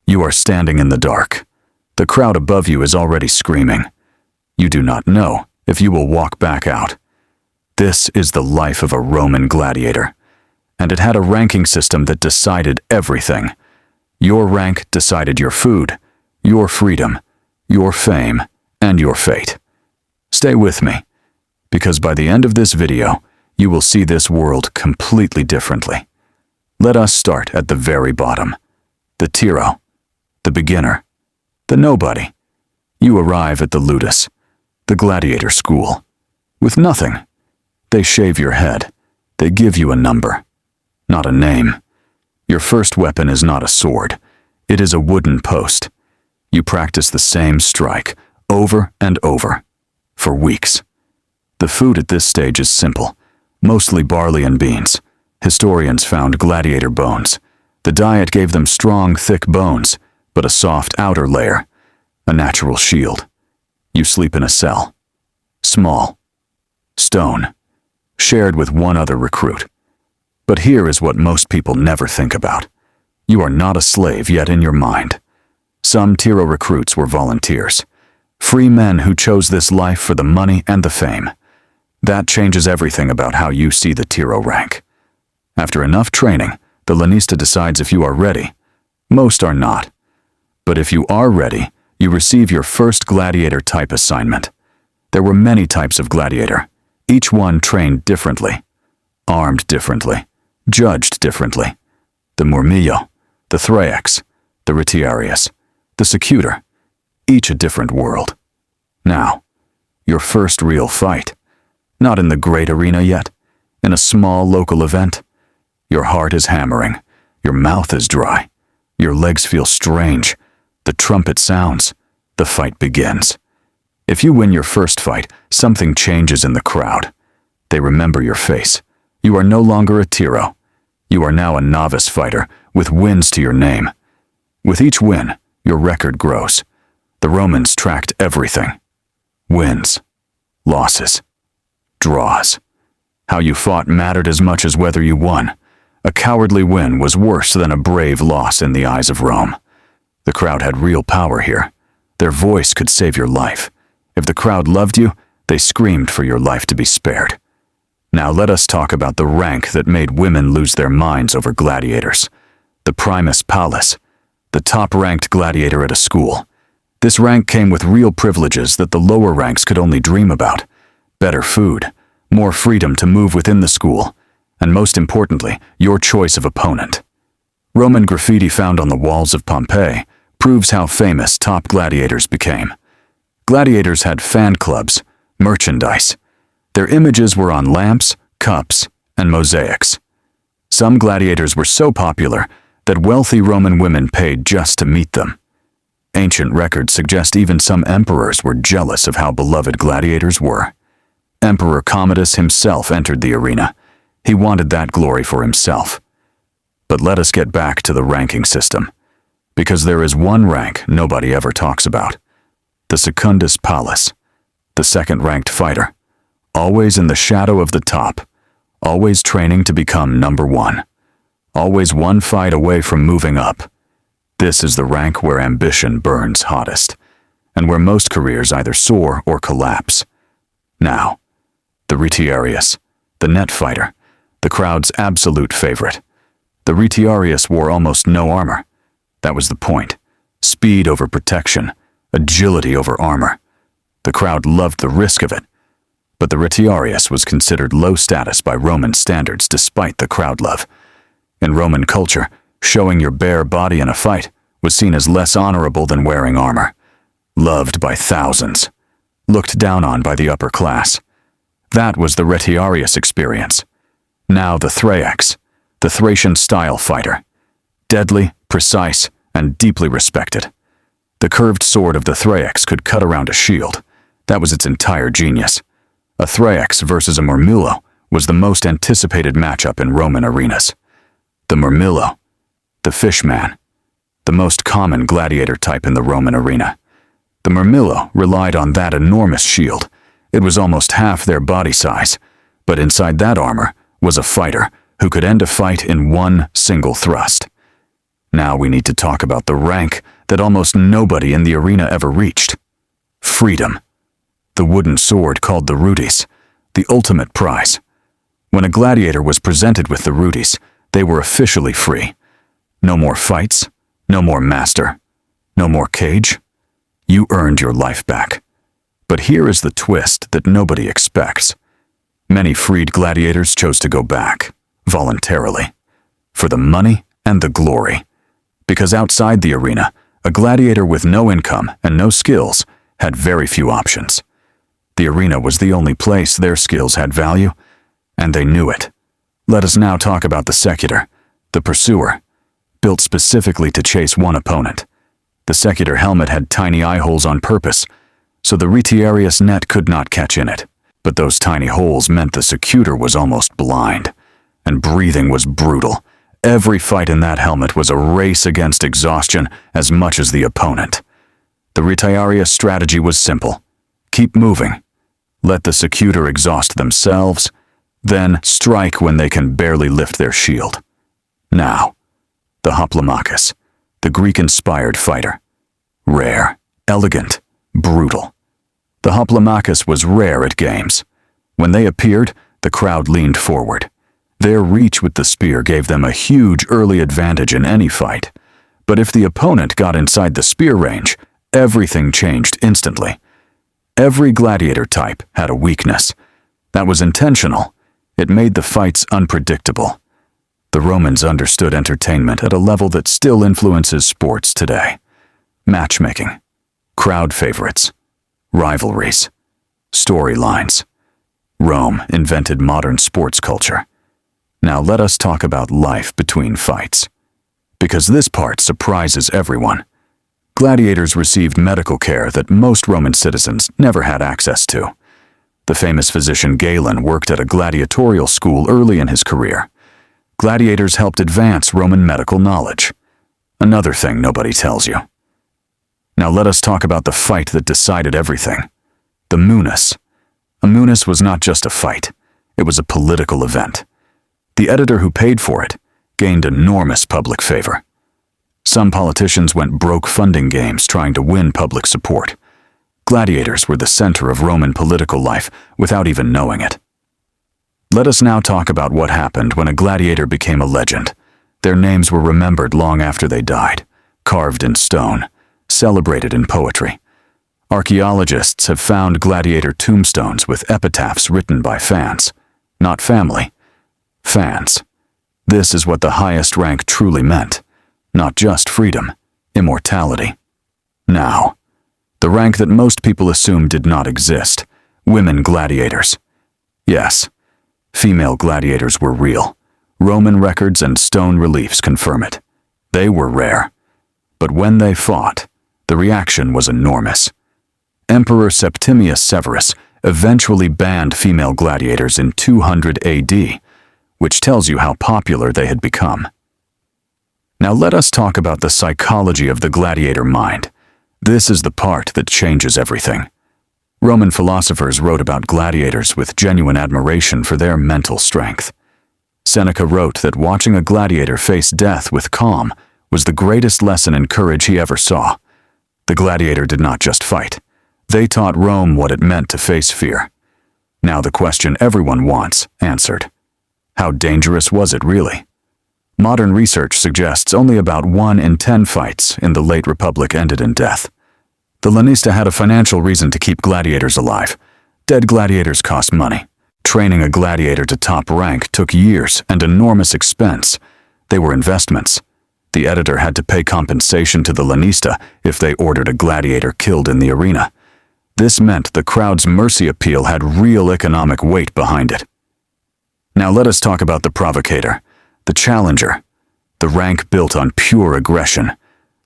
You are standing in the dark. The crowd above you is already screaming. You do not know if you will walk back out. This is the life of a Roman gladiator, and it had a ranking system that decided everything. Your rank decided your food, your freedom, your fame, and your fate. Stay with me, because by the end of this video, you will see this world completely differently. Let us start at the very bottom. The Tiro, the beginner, the nobody. You arrive at the ludus, the gladiator school, with nothing. They shave your head. They give you a number, not a name. Your first weapon is not a sword. It is a wooden post. You practice the same strike over and over for weeks. The food at this stage is simple, mostly barley and beans. Historians found gladiator bones. The diet gave them strong, thick bones, but a soft outer layer, a natural shield. You sleep in a cell. Small. Stone. Shared with one other recruit. But here is what most people never think about. You are not a slave yet in your mind. Some Tiro recruits were volunteers. Free men who chose this life for the money and the fame. That changes everything about how you see the Tiro rank. After enough training, the lanista decides if you are ready. Most are not. But if you are ready, you receive your first gladiator type assignment. There were many types of gladiator, each one trained differently, armed differently, judged differently. The Murmillo, the Thraex, the Retiarius, the Secutor, each a different world. Now, your first real fight. Not in the great arena yet, in a small local event. Your heart is hammering, your mouth is dry, your legs feel strange, the trumpet sounds, the fight begins. If you win your first fight, something changes in the crowd. They remember your face. You are no longer a Tiro. You are now a novice fighter with wins to your name. With each win, your record grows. The Romans tracked everything. Wins, losses, draws. How you fought mattered as much as whether you won. A cowardly win was worse than a brave loss in the eyes of Rome. The crowd had real power here. Their voice could save your life. If the crowd loved you, they screamed for your life to be spared. Now let us talk about the rank that made women lose their minds over gladiators. The primus palis, the top-ranked gladiator at a school. This rank came with real privileges that the lower ranks could only dream about. Better food, more freedom to move within the school, and most importantly, your choice of opponent. Roman graffiti found on the walls of Pompeii proves how famous top gladiators became. Gladiators had fan clubs, merchandise. Their images were on lamps, cups, and mosaics. Some gladiators were so popular that wealthy Roman women paid just to meet them. Ancient records suggest even some emperors were jealous of how beloved gladiators were. Emperor Commodus himself entered the arena. He wanted that glory for himself. But let us get back to the ranking system, because there is one rank nobody ever talks about. The secundus palis, the second-ranked fighter, always in the shadow of the top, always training to become number one, always one fight away from moving up. This is the rank where ambition burns hottest, and where most careers either soar or collapse. Now, the Retiarius, the net fighter, the crowd's absolute favorite. The Retiarius wore almost no armor. That was the point. Speed over protection, agility over armor. The crowd loved the risk of it. But the Retiarius was considered low status by Roman standards despite the crowd love. In Roman culture, showing your bare body in a fight was seen as less honorable than wearing armor. Loved by thousands. Looked down on by the upper class. That was the Retiarius experience. Now the Thraex, the Thracian-style fighter. Deadly, precise, and deeply respected. The curved sword of the Thraex could cut around a shield. That was its entire genius. A Thraex versus a Murmillo was the most anticipated matchup in Roman arenas. The Murmillo, the fishman, the most common gladiator type in the Roman arena. The Murmillo relied on that enormous shield. It was almost half their body size, but inside that armor was a fighter who could end a fight in one single thrust. Now we need to talk about the rank that almost nobody in the arena ever reached. Freedom. The wooden sword called the rudis, the ultimate prize. When a gladiator was presented with the rudis, they were officially free. No more fights, no more master, no more cage. You earned your life back. But here is the twist that nobody expects. Many freed gladiators chose to go back, voluntarily, for the money and the glory. Because outside the arena, a gladiator with no income and no skills had very few options. The arena was the only place their skills had value, and they knew it. Let us now talk about the Secutor, the pursuer, built specifically to chase one opponent. The Secutor helmet had tiny eye holes on purpose, so the Retiarius net could not catch in it. But those tiny holes meant the Secutor was almost blind, and breathing was brutal. Every fight in that helmet was a race against exhaustion as much as the opponent. The Retiarius strategy was simple. Keep moving. Let the Secutor exhaust themselves, then strike when they can barely lift their shield. Now, the Hoplomachus, the Greek-inspired fighter. Rare, elegant, brutal. The Hoplomachus was rare at games. When they appeared, the crowd leaned forward. Their reach with the spear gave them a huge early advantage in any fight. But if the opponent got inside the spear range, everything changed instantly. Every gladiator type had a weakness. That was intentional. It made the fights unpredictable. The Romans understood entertainment at a level that still influences sports today. Matchmaking, crowd favorites, rivalries, storylines. Rome invented modern sports culture. Now let us talk about life between fights. Because this part surprises everyone. Gladiators received medical care that most Roman citizens never had access to. The famous physician Galen worked at a gladiatorial school early in his career. Gladiators helped advance Roman medical knowledge. Another thing nobody tells you. Now let us talk about the fight that decided everything. The Munus. A Munus was not just a fight. It was a political event. The editor who paid for it gained enormous public favor. Some politicians went broke funding games trying to win public support. Gladiators were the center of Roman political life without even knowing it. Let us now talk about what happened when a gladiator became a legend. Their names were remembered long after they died, carved in stone, celebrated in poetry. Archaeologists have found gladiator tombstones with epitaphs written by fans, not family. Fans. This is what the highest rank truly meant. Not just freedom, immortality. Now, the rank that most people assume did not exist, women gladiators. Yes, female gladiators were real. Roman records and stone reliefs confirm it. They were rare. But when they fought, the reaction was enormous. Emperor Septimius Severus eventually banned female gladiators in 200 AD, which tells you how popular they had become. Now let us talk about the psychology of the gladiator mind. This is the part that changes everything. Roman philosophers wrote about gladiators with genuine admiration for their mental strength. Seneca wrote that watching a gladiator face death with calm was the greatest lesson in courage he ever saw. The gladiator did not just fight. They taught Rome what it meant to face fear. Now the question everyone wants answered. How dangerous was it really? Modern research suggests only about 1 in 10 fights in the late Republic ended in death. The lanista had a financial reason to keep gladiators alive. Dead gladiators cost money. Training a gladiator to top rank took years and enormous expense. They were investments. The editor had to pay compensation to the lanista if they ordered a gladiator killed in the arena. This meant the crowd's mercy appeal had real economic weight behind it. Now let us talk about the Provocator, the challenger, the rank built on pure aggression.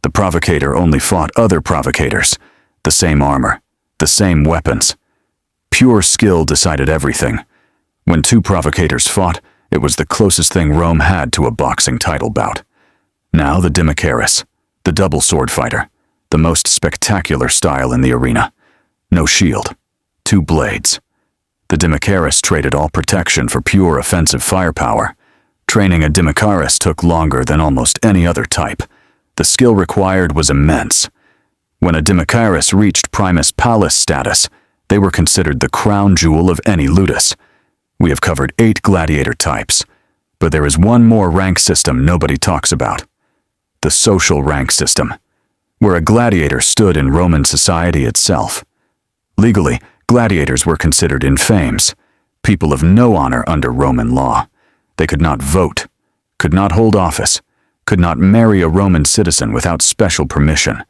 The Provocator only fought other provocators, the same armor, the same weapons. Pure skill decided everything. When 2 provocators fought, it was the closest thing Rome had to a boxing title bout. Now the Dimachaerus, the double sword fighter, the most spectacular style in the arena. No shield, 2 blades. The Dimachaerus traded all protection for pure offensive firepower. Training a Dimachaerus took longer than almost any other type. The skill required was immense. When a Dimachaerus reached Primus Palus status, they were considered the crown jewel of any ludus. We have covered 8 gladiator types, but there is one more rank system nobody talks about. The social rank system, where a gladiator stood in Roman society itself. Legally, gladiators were considered infames, people of no honor under Roman law. They could not vote, could not hold office, could not marry a Roman citizen without special permission.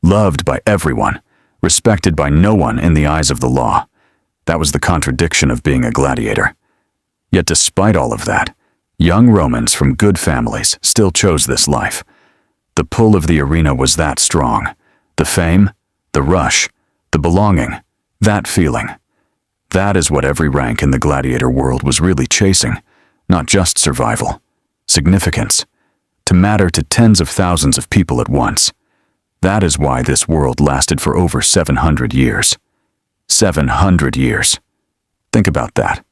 Loved by everyone, respected by no one in the eyes of the law. That was the contradiction of being a gladiator. Yet despite all of that, young Romans from good families still chose this life. The pull of the arena was that strong. The fame, the rush, the belonging, that feeling. That is what every rank in the gladiator world was really chasing, not just survival, significance, to matter to tens of thousands of people at once. That is why this world lasted for over 700 years. 700 years. Think about that.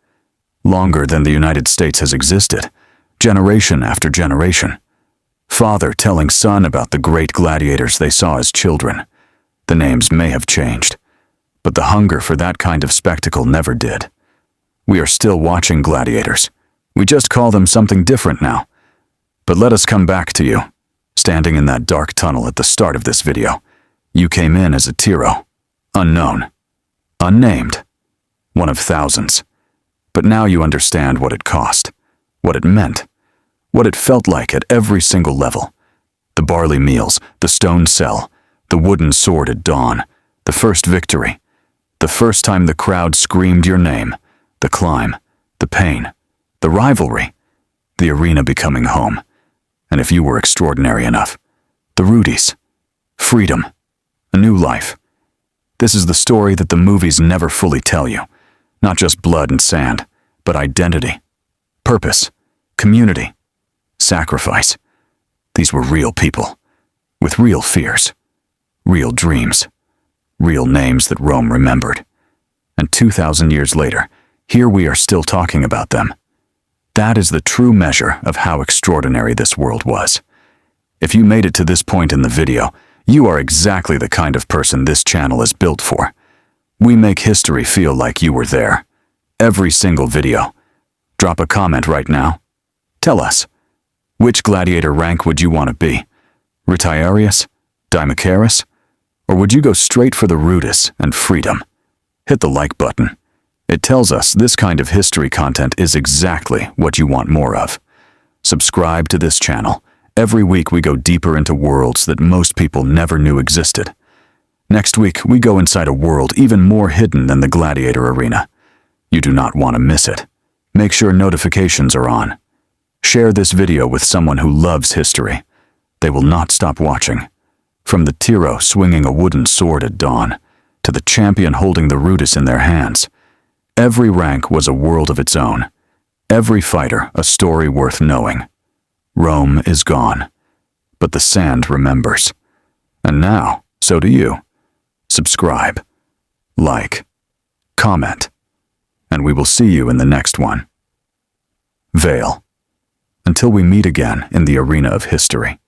Longer than the United States has existed, generation after generation. Father telling son about the great gladiators they saw as children. The names may have changed, but the hunger for that kind of spectacle never did. We are still watching gladiators. We just call them something different now. But let us come back to you. Standing in that dark tunnel at the start of this video, you came in as a Tiro, unknown, unnamed, one of thousands. But now you understand what it cost, what it meant, what it felt like at every single level. The barley meals, the stone cell, the wooden sword at dawn, the first victory, the first time the crowd screamed your name, the climb, the pain, the rivalry, the arena becoming home. And if you were extraordinary enough, the rudis, freedom, a new life. This is the story that the movies never fully tell you. Not just blood and sand, but identity, purpose, community, sacrifice. These were real people, with real fears, real dreams, real names that Rome remembered. And 2,000 years later, here we are still talking about them. That is the true measure of how extraordinary this world was. If you made it to this point in the video, you are exactly the kind of person this channel is built for. We make history feel like you were there. Every single video. Drop a comment right now. Tell us, which gladiator rank would you want to be? Retiarius? Dimachaerus? Or would you go straight for the rudis and freedom? Hit the like button. It tells us this kind of history content is exactly what you want more of. Subscribe to this channel. Every week we go deeper into worlds that most people never knew existed. Next week we go inside a world even more hidden than the gladiator arena. You do not want to miss it. Make sure notifications are on. Share this video with someone who loves history. They will not stop watching. From the Tiro swinging a wooden sword at dawn, to the champion holding the rudis in their hands, every rank was a world of its own. Every fighter a story worth knowing. Rome is gone, but the sand remembers. And now, so do you. Subscribe, like, comment, and we will see you in the next one. Veil. Until we meet again in the arena of history.